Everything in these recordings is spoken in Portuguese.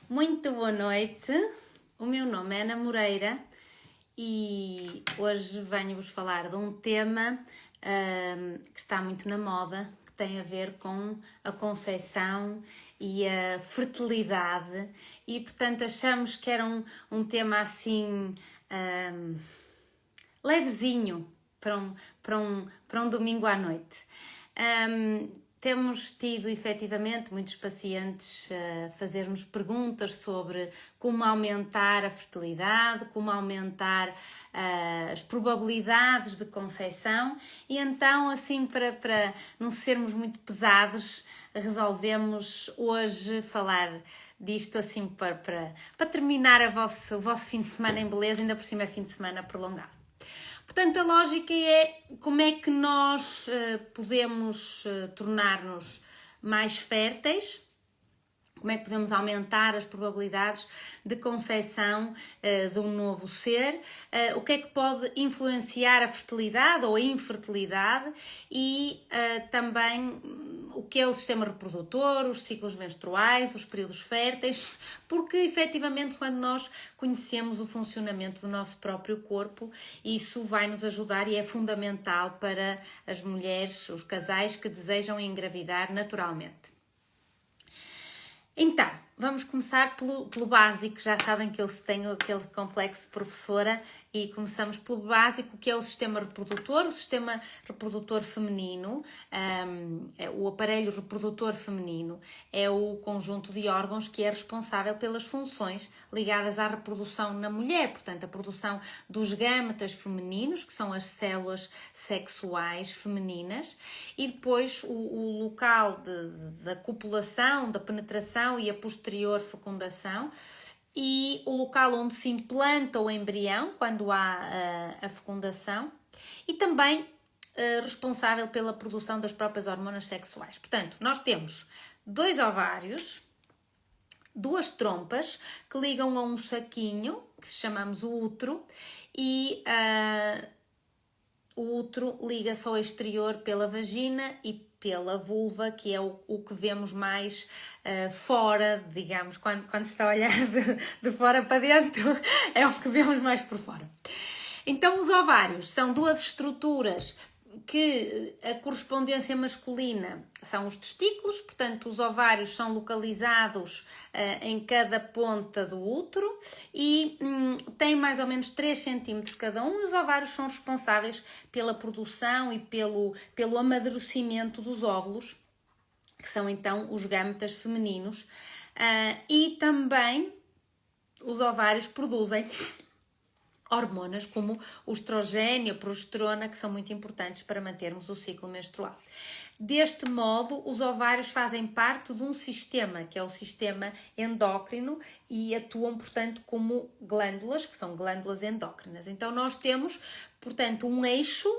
Muito boa noite, o meu nome é Ana Moreira e hoje venho-vos falar de um tema que está muito na moda, que tem a ver com a conceição e a fertilidade e portanto achamos que era um tema assim levezinho para um domingo à noite. Temos tido efetivamente muitos pacientes a fazer-nos perguntas sobre como aumentar a fertilidade, como aumentar as probabilidades de conceição e então, assim, para não sermos muito pesados, resolvemos hoje falar disto assim para terminar o vosso fim de semana em beleza, ainda por cima é fim de semana prolongado. Portanto, a lógica é como é que nós podemos tornar-nos mais férteis, como é que podemos aumentar as probabilidades de conceição de um novo ser, o que é que pode influenciar a fertilidade ou a infertilidade e também o que é o sistema reprodutor, os ciclos menstruais, os períodos férteis, porque efetivamente quando nós conhecemos o funcionamento do nosso próprio corpo, isso vai nos ajudar e é fundamental para as mulheres, os casais que desejam engravidar naturalmente. Então, vamos começar pelo básico. Já sabem que eu tenho aquele complexo de professora e começamos pelo básico, que é o sistema reprodutor feminino. O aparelho reprodutor feminino é o conjunto de órgãos que é responsável pelas funções ligadas à reprodução na mulher, portanto a produção dos gametas femininos, que são as células sexuais femininas, e depois o local da copulação, da penetração e a posterior fecundação, e o local onde se implanta o embrião quando há a fecundação, e também responsável pela produção das próprias hormonas sexuais. Portanto, nós temos 2 ovários, 2 trompas que ligam a um saquinho que chamamos o útero e o útero liga-se ao exterior pela vagina e pela vulva, que é o que vemos mais fora, digamos, quando se está a olhar de fora para dentro, é o que vemos mais por fora. Então, os ovários são 2 estruturas que a correspondência masculina são os testículos, portanto os ovários são localizados em cada ponta do útero e têm mais ou menos 3 cm cada um, e os ovários são responsáveis pela produção e pelo amadurecimento dos óvulos, que são então os gametas femininos, e também os ovários produzem hormonas como o estrogênio, a progesterona, que são muito importantes para mantermos o ciclo menstrual. Deste modo, os ovários fazem parte de um sistema, que é o sistema endócrino, e atuam, portanto, como glândulas, que são glândulas endócrinas. Então, nós temos, portanto, o eixo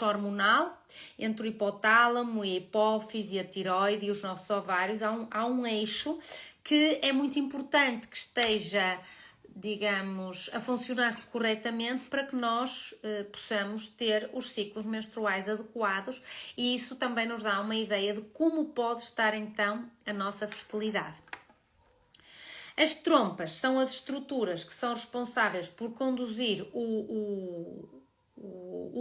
hormonal, entre o hipotálamo e a hipófise e a tireoide e os nossos ovários. Há um eixo que é muito importante que esteja, digamos, a funcionar corretamente para que nós possamos ter os ciclos menstruais adequados, e isso também nos dá uma ideia de como pode estar então a nossa fertilidade. As trompas são as estruturas que são responsáveis por conduzir o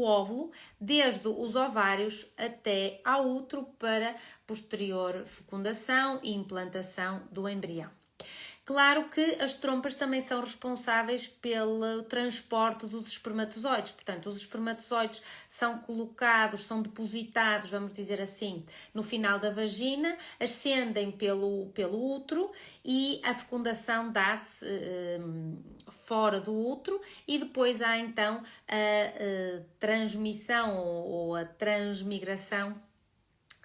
óvulo desde os ovários até ao útero para posterior fecundação e implantação do embrião. Claro que as trompas também são responsáveis pelo transporte dos espermatozoides, portanto, os espermatozoides são depositados, vamos dizer assim, no final da vagina, ascendem pelo útero e a fecundação dá-se fora do útero, e depois há então a transmissão ou a transmigração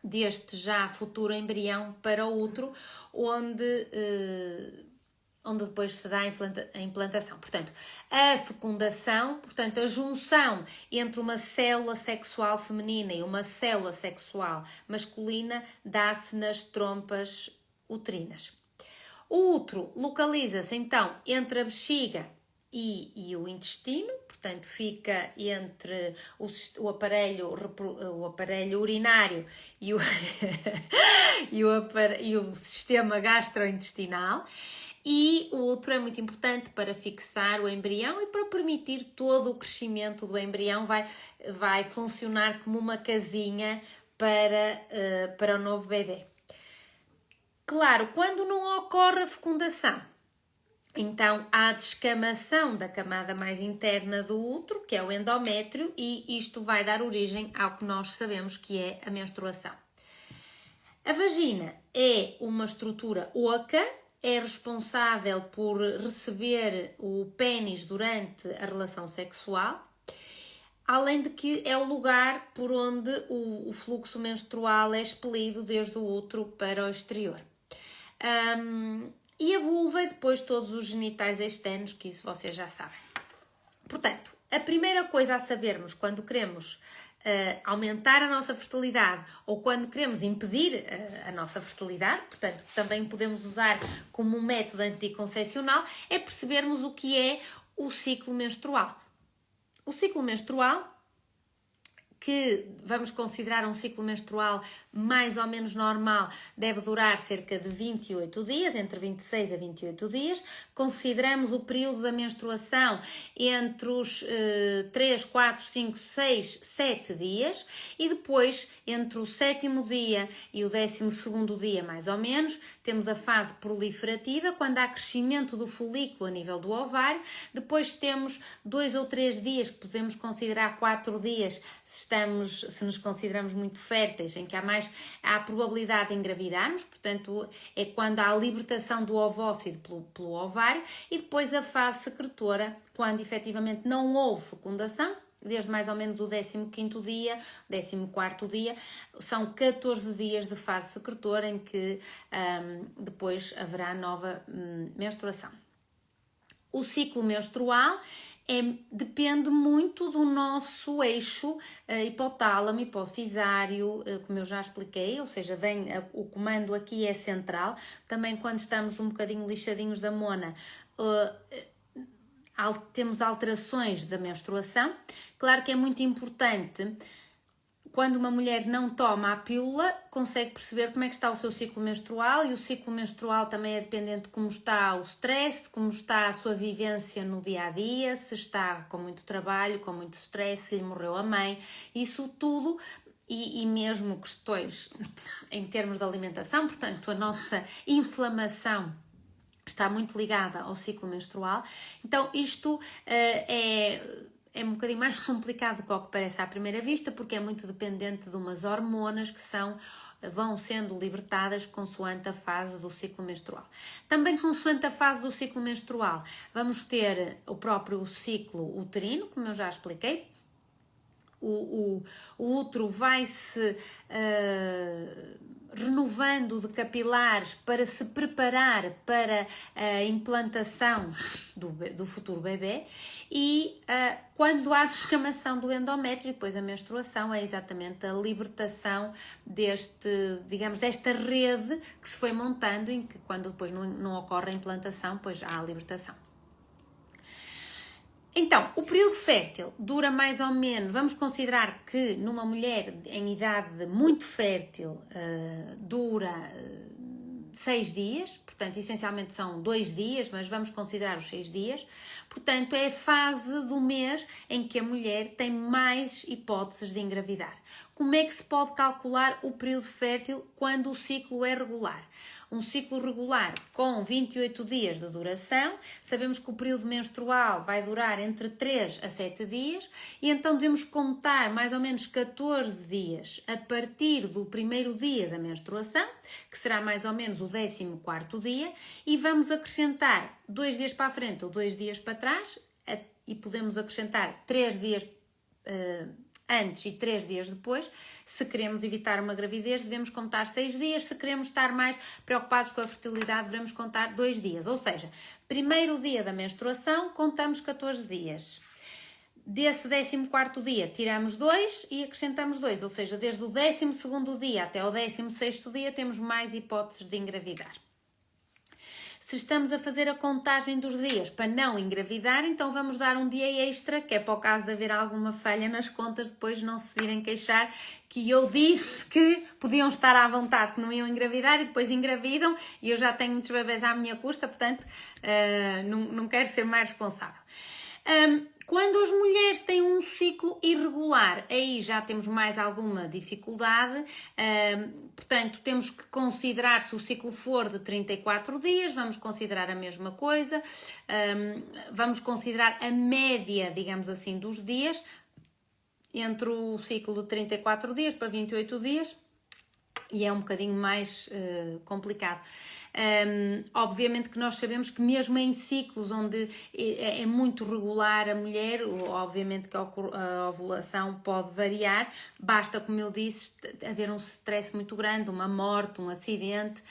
deste já futuro embrião para o útero, onde depois se dá a implantação. Portanto, a fecundação, portanto, a junção entre uma célula sexual feminina e uma célula sexual masculina dá-se nas trompas uterinas. O útero localiza-se então entre a bexiga e o intestino, portanto fica entre o aparelho urinário e o sistema gastrointestinal, E o útero é muito importante para fixar o embrião e para permitir todo o crescimento do embrião, vai funcionar como uma casinha para o novo bebê. Claro, quando não ocorre a fecundação, então há a descamação da camada mais interna do útero, que é o endométrio, e isto vai dar origem ao que nós sabemos que é a menstruação. A vagina é uma estrutura oca, é responsável por receber o pênis durante a relação sexual, além de que é o lugar por onde o fluxo menstrual é expelido desde o útero para o exterior. E a vulva e depois todos os genitais externos, que isso vocês já sabem. Portanto, a primeira coisa a sabermos quando queremos aumentar a nossa fertilidade ou quando queremos impedir a nossa fertilidade, portanto, também podemos usar como um método anticoncepcional, é percebermos o que é o ciclo menstrual. O ciclo menstrual, que vamos considerar um ciclo menstrual mais ou menos normal, deve durar cerca de 28 dias, entre 26 a 28 dias. Consideramos o período da menstruação entre os 3, 4, 5, 6, 7 dias e depois, entre o 7º dia e o 12º dia, mais ou menos, temos a fase proliferativa, quando há crescimento do folículo a nível do ovário. Depois temos 2 ou 3 dias, que podemos considerar 4 dias, se nos consideramos muito férteis, em que há a probabilidade de engravidarmos, portanto é quando há a libertação do ovócito pelo ovário, e depois a fase secretora, quando efetivamente não houve fecundação, desde mais ou menos o 15º dia, 14º dia, são 14 dias de fase secretora em que depois haverá nova menstruação. O ciclo menstrual depende muito do nosso eixo hipotálamo, hipofisário, como eu já expliquei, ou seja, o comando aqui é central. Também quando estamos um bocadinho lixadinhos da mona, temos alterações da menstruação. Claro que é muito importante, quando uma mulher não toma a pílula, consegue perceber como é que está o seu ciclo menstrual, e o ciclo menstrual também é dependente de como está o stress, de como está a sua vivência no dia-a-dia, se está com muito trabalho, com muito stress, se lhe morreu a mãe, isso tudo, e mesmo questões em termos de alimentação, portanto a nossa inflamação está muito ligada ao ciclo menstrual. Então isto é um bocadinho mais complicado do que o que parece à primeira vista, porque é muito dependente de umas hormonas que vão sendo libertadas consoante a fase do ciclo menstrual. Também consoante a fase do ciclo menstrual, vamos ter o próprio ciclo uterino, como eu já expliquei. O útero vai-se renovando de capilares para se preparar para a implantação do futuro bebê, e quando há descamação do endométrio, depois a menstruação é exatamente a libertação desta rede que se foi montando, em que quando depois não ocorre a implantação, pois há a libertação. Então, o período fértil dura mais ou menos, vamos considerar que numa mulher em idade muito fértil dura 6 dias, portanto, essencialmente são 2 dias, mas vamos considerar os 6 dias. Portanto, é a fase do mês em que a mulher tem mais hipóteses de engravidar. Como é que se pode calcular o período fértil quando o ciclo é regular? Um ciclo regular com 28 dias de duração, sabemos que o período menstrual vai durar entre 3 a 7 dias, e então devemos contar mais ou menos 14 dias a partir do primeiro dia da menstruação, que será mais ou menos o 14º dia, e vamos acrescentar 2 dias para a frente ou 2 dias para trás, e podemos acrescentar 3 dias antes e 3 dias depois. Se queremos evitar uma gravidez, devemos contar 6 dias. Se queremos estar mais preocupados com a fertilidade, devemos contar 2 dias. Ou seja, primeiro dia da menstruação, contamos 14 dias. Desse 14º dia, tiramos 2 e acrescentamos 2. Ou seja, desde o 12º dia até o 16º dia, temos mais hipóteses de engravidar. Se estamos a fazer a contagem dos dias para não engravidar, então vamos dar um dia extra, que é para o caso de haver alguma falha nas contas, depois não se virem queixar que eu disse que podiam estar à vontade, que não iam engravidar e depois engravidam e eu já tenho muitos bebês à minha custa, portanto não quero ser mais responsável. Quando as mulheres têm um ciclo irregular, aí já temos mais alguma dificuldade, portanto temos que considerar, se o ciclo for de 34 dias, vamos considerar a mesma coisa, vamos considerar a média, digamos assim, dos dias, entre o ciclo de 34 dias para 28 dias, e é um bocadinho mais complicado. Obviamente que nós sabemos que mesmo em ciclos onde é muito regular a mulher, obviamente que a ovulação pode variar, basta, como eu disse, haver um stress muito grande, uma morte, um acidente,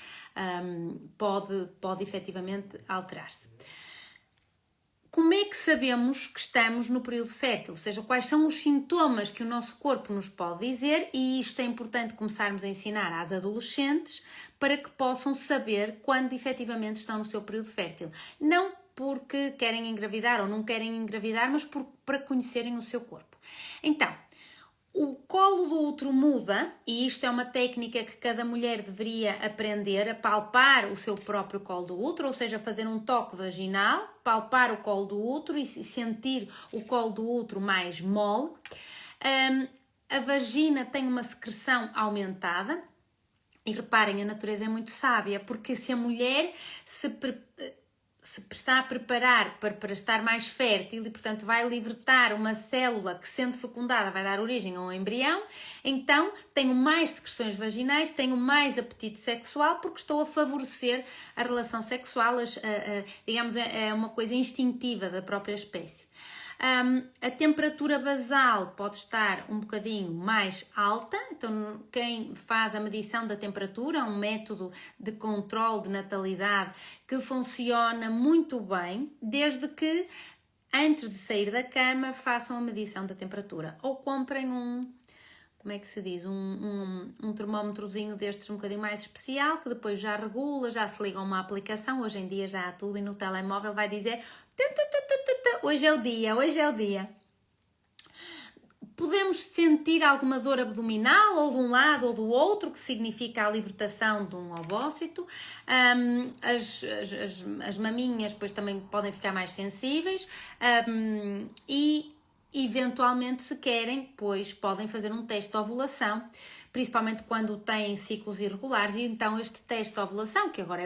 pode efetivamente alterar-se. Como é que sabemos que estamos no período fértil? Ou seja, quais são os sintomas que o nosso corpo nos pode dizer? E isto é importante começarmos a ensinar às adolescentes para que possam saber quando efetivamente estão no seu período fértil. Não porque querem engravidar ou não querem engravidar, mas para conhecerem o seu corpo. Então, o colo do útero muda, e isto é uma técnica que cada mulher deveria aprender, a palpar o seu próprio colo do útero, ou seja, fazer um toque vaginal, palpar o colo do útero e sentir o colo do útero mais mole. A vagina tem uma secreção aumentada, e reparem, a natureza é muito sábia, porque se a mulher se está a preparar para estar mais fértil e, portanto, vai libertar uma célula que, sendo fecundada, vai dar origem a um embrião, então tenho mais secreções vaginais, tenho mais apetite sexual, porque estou a favorecer a relação sexual, digamos, é uma coisa instintiva da própria espécie. A temperatura basal pode estar um bocadinho mais alta, então quem faz a medição da temperatura é um método de controle de natalidade que funciona muito bem, desde que antes de sair da cama façam a medição da temperatura ou comprem como é que se diz, um termómetrozinho destes um bocadinho mais especial, que depois já regula, já se liga a uma aplicação, hoje em dia já há tudo e no telemóvel vai dizer hoje é o dia, hoje é o dia. Podemos sentir alguma dor abdominal, ou de um lado ou do outro, que significa a libertação de um ovócito. As maminhas depois também podem ficar mais sensíveis e eventualmente, se querem, pois podem fazer um teste de ovulação, principalmente quando têm ciclos irregulares, e então este teste de ovulação, que agora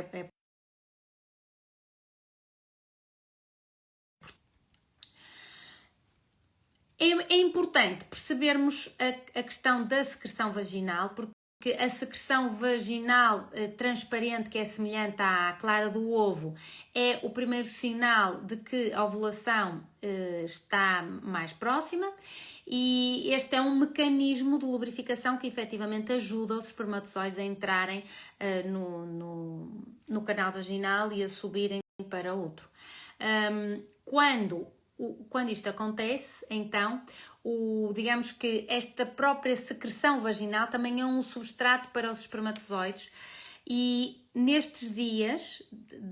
é importante percebermos a questão da secreção vaginal, porque a secreção vaginal transparente, que é semelhante à clara do ovo, é o primeiro sinal de que a ovulação está mais próxima, e este é um mecanismo de lubrificação que efetivamente ajuda os espermatozoides a entrarem no canal vaginal e a subirem para o útero. Quando isto acontece, então, digamos que esta própria secreção vaginal também é um substrato para os espermatozoides, e nestes dias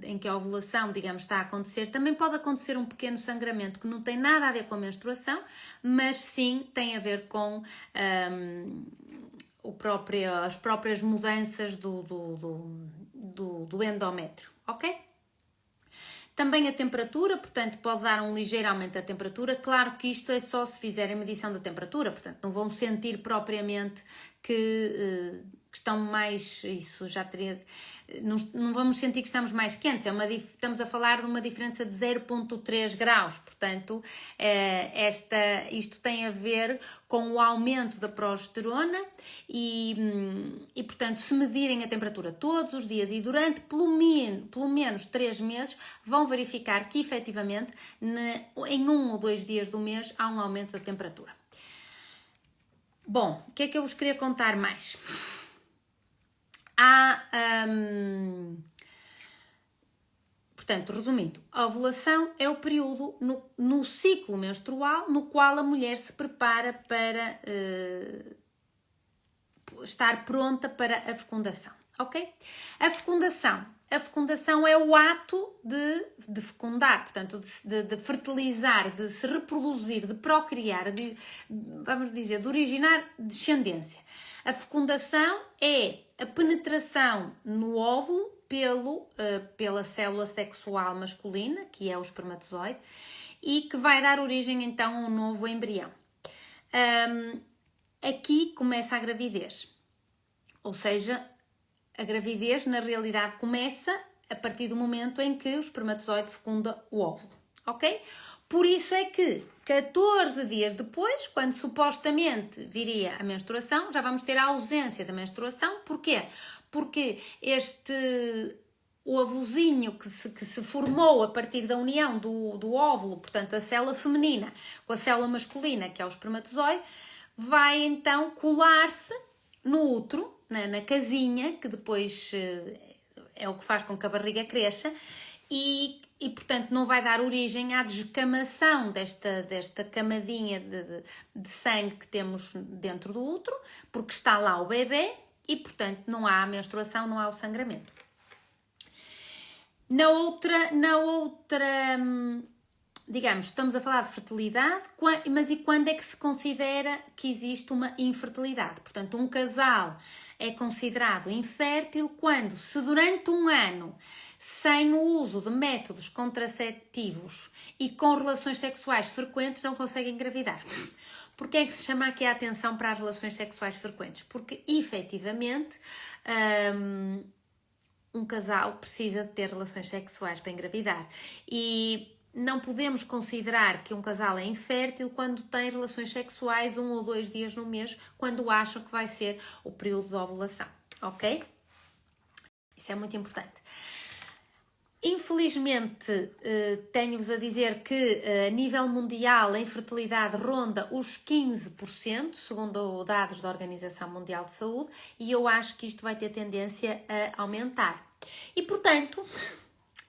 em que a ovulação, digamos, está a acontecer, também pode acontecer um pequeno sangramento que não tem nada a ver com a menstruação, mas sim tem a ver com as próprias mudanças do endométrio, ok? Também a temperatura, portanto, pode dar um ligeiro aumento da temperatura. Claro que isto é só se fizerem medição da temperatura, portanto, não vão sentir propriamente que estão mais... Isso já teria... Não vamos sentir que estamos mais quentes, estamos a falar de uma diferença de 0,3 graus, portanto, isto tem a ver com o aumento da progesterona e, portanto, se medirem a temperatura todos os dias e durante pelo menos 3 meses, vão verificar que, efetivamente, em 1 ou 2 dias do mês, há um aumento da temperatura. Bom, o que é que eu vos queria contar mais? Portanto, resumindo, a ovulação é o período no ciclo menstrual no qual a mulher se prepara para estar pronta para a fecundação, ok? A fecundação a fecundação é o ato de fecundar, portanto, de fertilizar, de se reproduzir, de procriar, vamos dizer, de originar descendência. A fecundação é a penetração no óvulo pela célula sexual masculina, que é o espermatozoide, e que vai dar origem então a um novo embrião. Aqui começa a gravidez, ou seja, a gravidez na realidade começa a partir do momento em que o espermatozoide fecunda o óvulo, ok? Por isso é que 14 dias depois, quando supostamente viria a menstruação, já vamos ter a ausência da menstruação. Porquê? Porque o ovozinho que se formou a partir da união do óvulo, portanto a célula feminina com a célula masculina, que é o espermatozoide, vai então colar-se no útero, na casinha, que depois é o que faz com que a barriga cresça, e portanto não vai dar origem à descamação desta camadinha de sangue que temos dentro do útero, porque está lá o bebê e portanto não há a menstruação, não há o sangramento. Na outra, digamos, estamos a falar de fertilidade, mas e quando é que se considera que existe uma infertilidade? Portanto, um casal é considerado infértil quando, se durante um ano, sem o uso de métodos contraceptivos e com relações sexuais frequentes, não consegue engravidar. Porquê é que se chama aqui a atenção para as relações sexuais frequentes? Porque, efetivamente, um casal precisa de ter relações sexuais para engravidar. E não podemos considerar que um casal é infértil quando tem relações sexuais 1 ou 2 dias no mês, quando acham que vai ser o período de ovulação, ok? Isso é muito importante. Infelizmente, tenho-vos a dizer que a nível mundial a infertilidade ronda os 15%, segundo dados da Organização Mundial de Saúde, e eu acho que isto vai ter tendência a aumentar. E, portanto,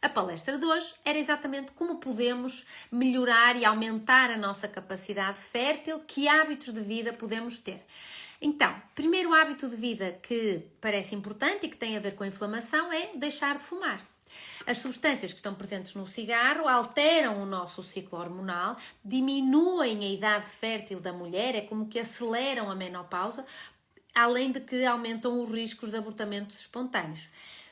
a palestra de hoje era exatamente como podemos melhorar e aumentar a nossa capacidade fértil, que hábitos de vida podemos ter. Então, primeiro hábito de vida que parece importante e que tem a ver com a inflamação é deixar de fumar. As substâncias que estão presentes no cigarro alteram o nosso ciclo hormonal, diminuem a idade fértil da mulher, é como que aceleram a menopausa, além de que aumentam os riscos de abortamentos espontâneos.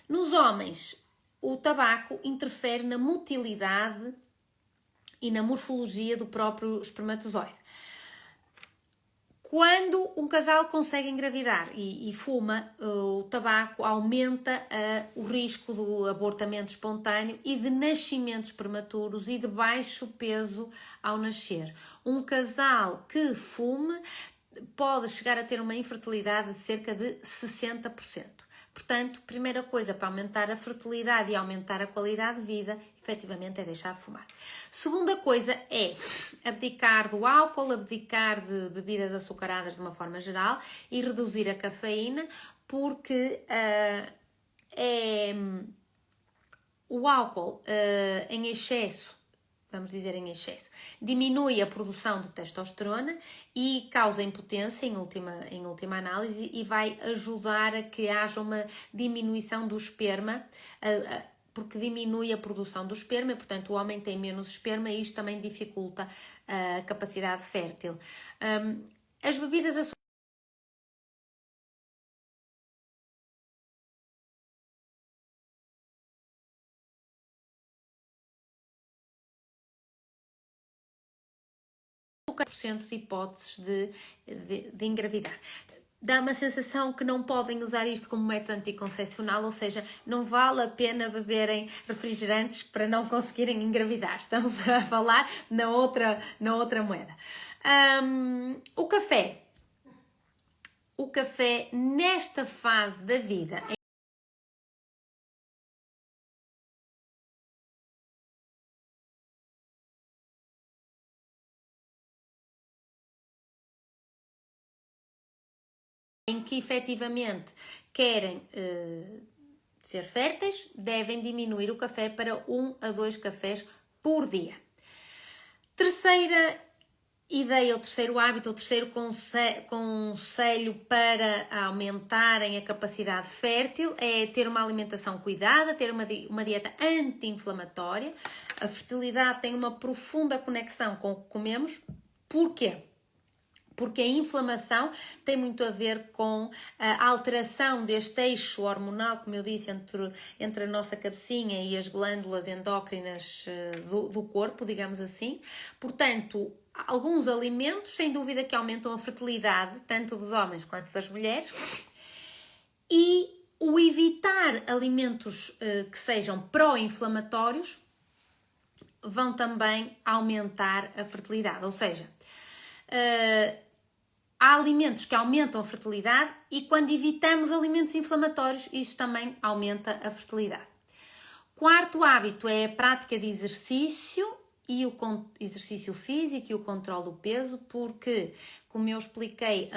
Nos homens, o tabaco interfere na motilidade e na morfologia do próprio espermatozoide. Quando um casal consegue engravidar e fuma, o tabaco aumenta o risco do abortamento espontâneo e de nascimentos prematuros e de baixo peso ao nascer. Um casal que fume pode chegar a ter uma infertilidade de cerca de 60%. Portanto, primeira coisa para aumentar a fertilidade e aumentar a qualidade de vida, efetivamente, é deixar de fumar. Segunda coisa é abdicar do álcool, abdicar de bebidas açucaradas de uma forma geral e reduzir a cafeína, porque o álcool em excesso, vamos dizer em excesso, diminui a produção de testosterona e causa impotência em última análise e vai ajudar a que haja uma diminuição do esperma, porque diminui a produção do esperma e, portanto, o homem tem menos esperma e isto também dificulta a capacidade fértil. As bebidas açucaradas de hipóteses de engravidar. Dá uma sensação que não podem usar isto como método anticoncepcional, ou seja, não vale a pena beberem refrigerantes para não conseguirem engravidar. Estamos a falar na outra moeda. O café. O café, nesta fase da vida, em que efetivamente querem ser férteis, devem diminuir o café para 1 a 2 cafés por dia. Terceira ideia, o terceiro hábito, o terceiro conselho para aumentarem a capacidade fértil é ter uma alimentação cuidada, ter uma dieta anti-inflamatória. A fertilidade tem uma profunda conexão com o que comemos. Porquê? Porque a inflamação tem muito a ver com a alteração deste eixo hormonal, como eu disse, entre a nossa cabecinha e as glândulas endócrinas do corpo, digamos assim. Portanto, alguns alimentos, sem dúvida, que aumentam a fertilidade, tanto dos homens quanto das mulheres. E o evitar alimentos que sejam pró-inflamatórios vão também aumentar a fertilidade. Ou seja, há alimentos que aumentam a fertilidade e quando evitamos alimentos inflamatórios, isso também aumenta a fertilidade. Quarto hábito é a prática de exercício e o exercício físico e o controle do peso, porque, como eu expliquei,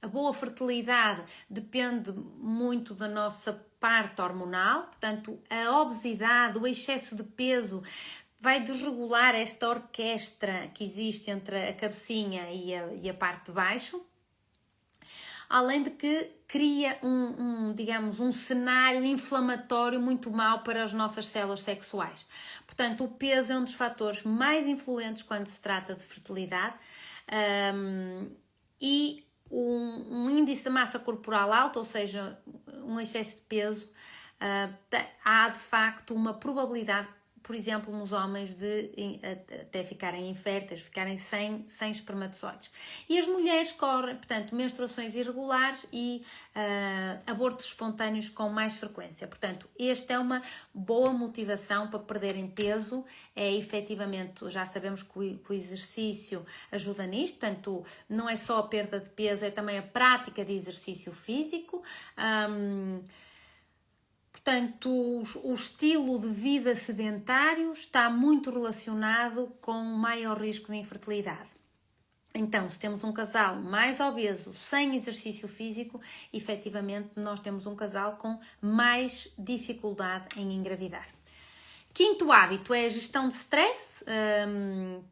a boa fertilidade depende muito da nossa parte hormonal, portanto, a obesidade, o excesso de peso vai desregular esta orquestra que existe entre a cabecinha e a parte de baixo, além de que cria digamos, um cenário inflamatório muito mau para as nossas células sexuais. Portanto, o peso é um dos fatores mais influentes quando se trata de fertilidade e um índice de massa corporal alto, ou seja, um excesso de peso, há de facto uma probabilidade, por exemplo, nos homens de até ficarem inférteis, ficarem sem espermatozoides. E as mulheres correm, portanto, menstruações irregulares e abortos espontâneos com mais frequência. Portanto, esta é uma boa motivação para perderem peso. É efetivamente, já sabemos que o exercício ajuda nisto, portanto, não é só a perda de peso, é também a prática de exercício físico. Portanto, o estilo de vida sedentário está muito relacionado com maior risco de infertilidade. Então, se temos um casal mais obeso, sem exercício físico, efetivamente nós temos um casal com mais dificuldade em engravidar. Quinto hábito é a gestão de stress.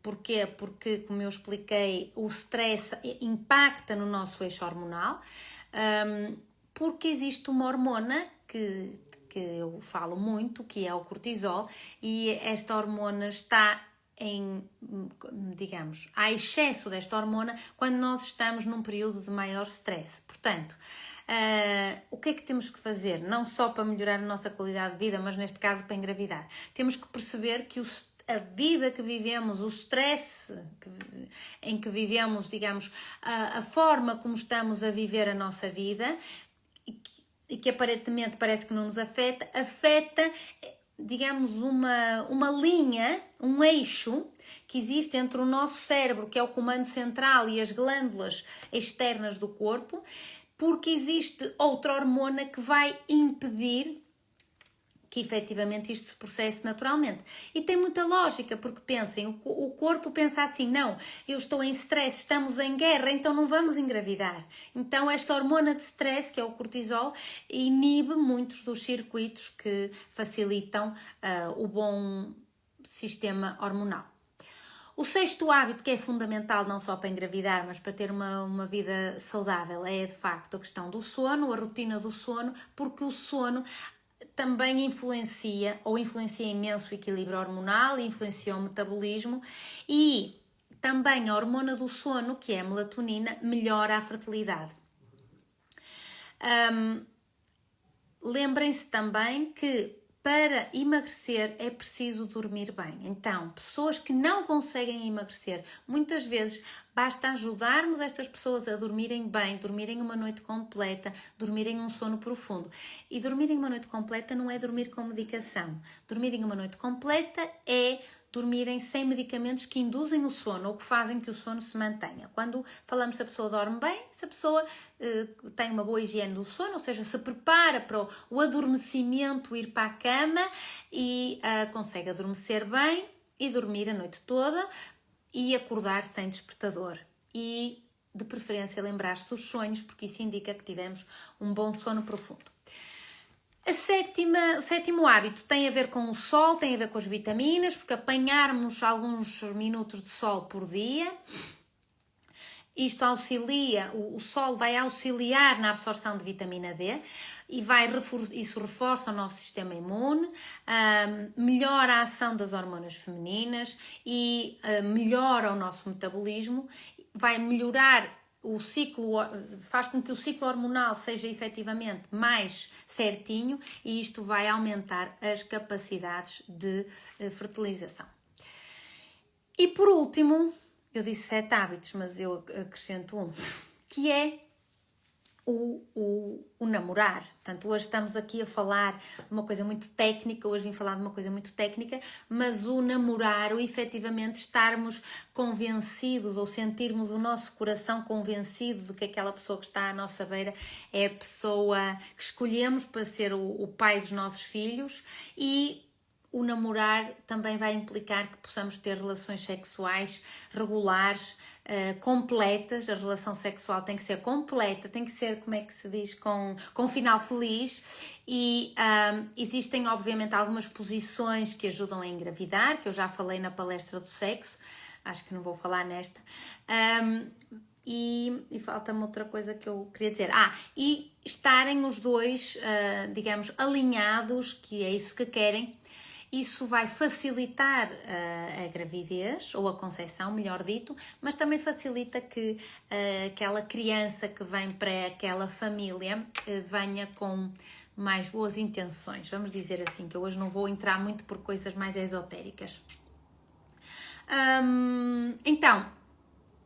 Porquê? Porque, como eu expliquei, o stress impacta no nosso eixo hormonal, porque existe uma hormona que eu falo muito, que é o cortisol, e esta hormona está há excesso desta hormona quando nós estamos num período de maior stress. Portanto, o que é que temos que fazer? Não só para melhorar a nossa qualidade de vida, mas neste caso para engravidar. Temos que perceber que a vida que vivemos, o stress em que vivemos, digamos, a forma como estamos a viver a nossa vida, e que aparentemente parece que não nos afeta, digamos, uma linha, um eixo que existe entre o nosso cérebro, que é o comando central, e as glândulas externas do corpo, porque existe outra hormona que vai impedir que efetivamente isto se processe naturalmente. E tem muita lógica, porque pensem, o corpo pensa assim, não, eu estou em stress, estamos em guerra, então não vamos engravidar. Então esta hormona de stress, que é o cortisol, inibe muitos dos circuitos que facilitam o bom sistema hormonal. O sexto hábito, que é fundamental não só para engravidar, mas para ter uma vida saudável, é de facto a questão do sono, a rotina do sono, porque o sono também influencia imenso o equilíbrio hormonal, influencia o metabolismo e também a hormona do sono, que é a melatonina, melhora a fertilidade. Lembrem-se também que para emagrecer é preciso dormir bem. Então, pessoas que não conseguem emagrecer, muitas vezes basta ajudarmos estas pessoas a dormirem bem, dormirem uma noite completa, dormirem um sono profundo. E dormirem uma noite completa não é dormir com medicação. Dormirem uma noite completa é dormirem sem medicamentos que induzem o sono ou que fazem que o sono se mantenha. Quando falamos se a pessoa dorme bem, se a pessoa tem uma boa higiene do sono, ou seja, se prepara para o adormecimento, ir para a cama e consegue adormecer bem e dormir a noite toda e acordar sem despertador. E, de preferência, lembrar-se dos sonhos, porque isso indica que tivemos um bom sono profundo. O sétimo hábito tem a ver com o sol, tem a ver com as vitaminas, porque apanharmos alguns minutos de sol por dia, isto auxilia, o sol vai auxiliar na absorção de vitamina D e isso reforça o nosso sistema imune, melhora a ação das hormonas femininas e melhora o nosso metabolismo, vai melhorar o ciclo, faz com que o ciclo hormonal seja efetivamente mais certinho e isto vai aumentar as capacidades de fertilização. E por último, eu disse 7 hábitos, mas eu acrescento um, que é o namorar. Portanto, hoje estamos aqui a falar de uma coisa muito técnica, hoje vim falar de uma coisa muito técnica, mas o namorar, o efetivamente estarmos convencidos ou sentirmos o nosso coração convencido de que aquela pessoa que está à nossa beira é a pessoa que escolhemos para ser o pai dos nossos filhos. E o namorar também vai implicar que possamos ter relações sexuais regulares, completas. A relação sexual tem que ser completa, tem que ser, como é que se diz, com final feliz. E existem, obviamente, algumas posições que ajudam a engravidar, que eu já falei na palestra do sexo, acho que não vou falar nesta. E falta-me outra coisa que eu queria dizer. E estarem os dois, digamos, alinhados, que é isso que querem. Isso vai facilitar a gravidez, ou a conceção, melhor dito, mas também facilita que aquela criança que vem para aquela família venha com mais boas intenções. Vamos dizer assim, que eu hoje não vou entrar muito por coisas mais esotéricas. Então,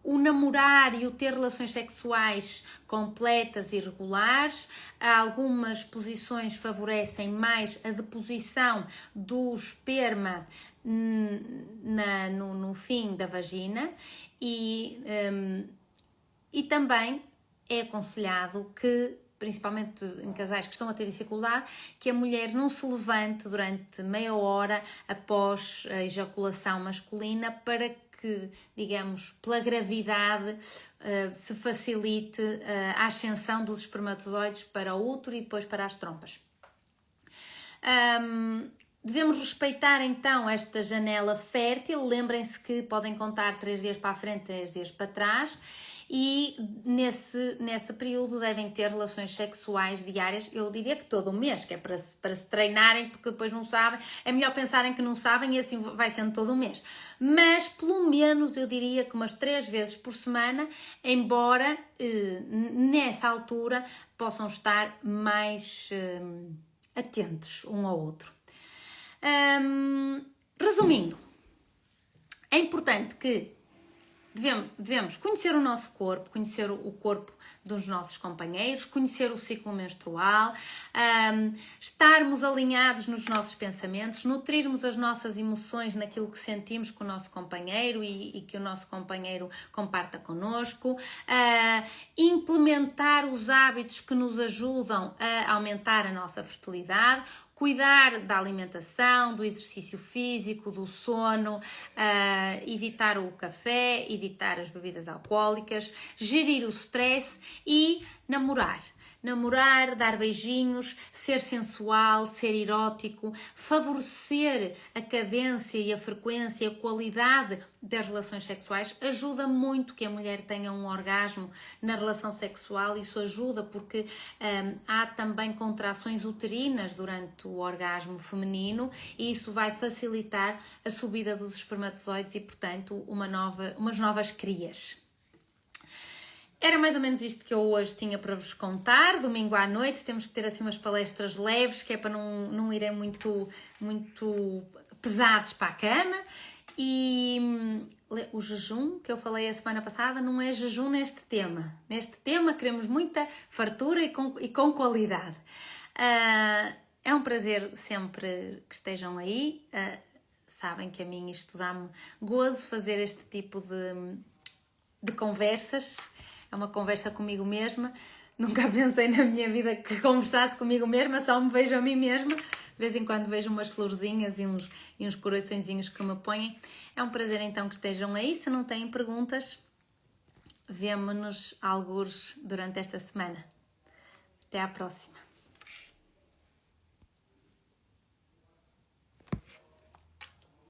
o namorar e o ter relações sexuais completas e regulares, algumas posições favorecem mais a deposição do esperma no fim da vagina e também é aconselhado que, principalmente em casais que estão a ter dificuldade, que a mulher não se levante durante meia hora após a ejaculação masculina para que, digamos, pela gravidade se facilite a ascensão dos espermatozoides para o útero e depois para as trompas. Devemos respeitar então esta janela fértil. Lembrem-se que podem contar 3 dias para a frente, 3 dias para trás. E nesse período devem ter relações sexuais diárias, eu diria que todo o mês, que é para se treinarem, porque depois não sabem, é melhor pensarem que não sabem e assim vai sendo todo o mês. Mas pelo menos eu diria que umas 3 vezes por semana, embora nessa altura possam estar mais atentos um ao outro. Resumindo, é importante que devemos conhecer o nosso corpo, conhecer o corpo dos nossos companheiros, conhecer o ciclo menstrual, estarmos alinhados nos nossos pensamentos, nutrirmos as nossas emoções naquilo que sentimos com o nosso companheiro e que o nosso companheiro comparta connosco, implementar os hábitos que nos ajudam a aumentar a nossa fertilidade, cuidar da alimentação, do exercício físico, do sono, evitar o café, evitar as bebidas alcoólicas, gerir o stress e namorar. Namorar, dar beijinhos, ser sensual, ser erótico, favorecer a cadência e a frequência e a qualidade das relações sexuais ajuda muito que a mulher tenha um orgasmo na relação sexual. Isso ajuda porque há também contrações uterinas durante o orgasmo feminino e isso vai facilitar a subida dos espermatozoides e, portanto, umas novas crias. Era mais ou menos isto que eu hoje tinha para vos contar. Domingo à noite temos que ter assim umas palestras leves, que é para não irem muito pesados para a cama. E o jejum que eu falei a semana passada não é jejum neste tema. Neste tema queremos muita fartura e com qualidade. É um prazer sempre que estejam aí. Sabem que a mim isto dá-me gozo fazer este tipo de conversas. É uma conversa comigo mesma. Nunca pensei na minha vida que conversasse comigo mesma, só me vejo a mim mesma. De vez em quando vejo umas florzinhas e uns coraçõezinhos que me põem. É um prazer então que estejam aí. Se não têm perguntas, vemo-nos algures durante esta semana. Até à próxima.